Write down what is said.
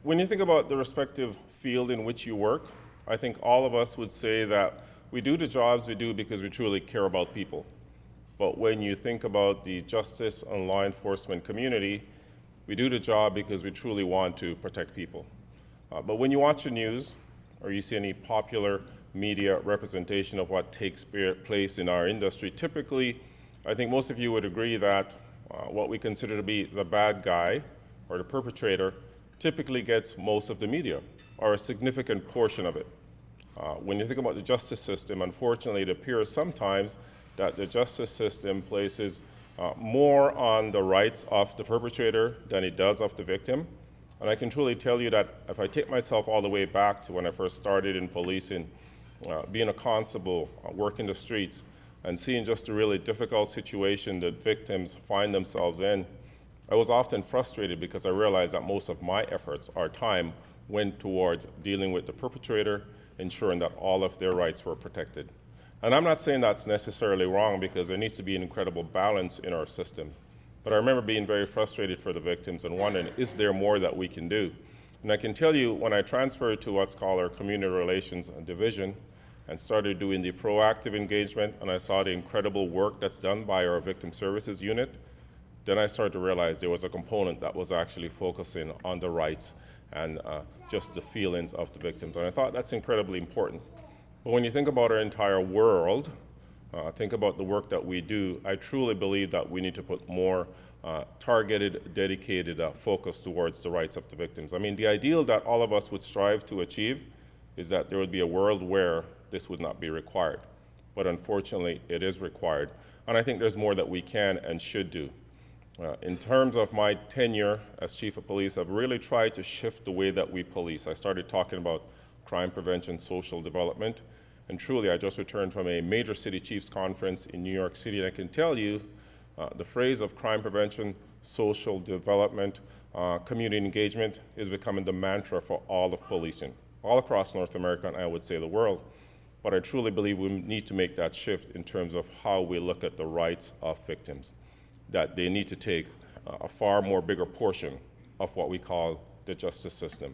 When you think about the respective field in which you work, I think all of us would say that we do the jobs we do because we truly care about people. But when you think about the justice and law enforcement community, we do the job because we truly want to protect people. But when you watch the news or you see any popular media representation of what takes place in our industry, typically, I think most of you would agree that what we consider to be the bad guy or the perpetrator typically gets most of the media, or a significant portion of it. When you think about the justice system, unfortunately, it appears sometimes that the justice system places more on the rights of the perpetrator than it does of the victim. And I can truly tell you that if I take myself all the way back to when I first started in policing, being a constable, working the streets, and seeing just a really difficult situation that victims find themselves in, I was often frustrated because I realized that most of my efforts, our time, went towards dealing with the perpetrator, ensuring that all of their rights were protected. And I'm not saying that's necessarily wrong, because there needs to be an incredible balance in our system. But I remember being very frustrated for the victims and wondering, is there more that we can do? And I can tell you, when I transferred to what's called our community relations division and started doing the proactive engagement, and I saw the incredible work that's done by our victim services unit, then I started to realize there was a component that was actually focusing on the rights and just the feelings of the victims. And I thought that's incredibly important. But when you think about our entire world, think about the work that we do, I truly believe that we need to put more targeted, dedicated focus towards the rights of the victims. I mean, the ideal that all of us would strive to achieve is that there would be a world where this would not be required. But unfortunately, it is required. And I think there's more that we can and should do. In terms of my tenure as chief of police, I've really tried to shift the way that we police. I started talking about crime prevention, social development, and truly I just returned from a major city chiefs conference in New York City, and I can tell you the phrase of crime prevention, social development, community engagement is becoming the mantra for all of policing, all across North America and I would say the world. But I truly believe we need to make that shift in terms of how we look at the rights of victims, that they need to take a far more bigger portion of what we call the justice system.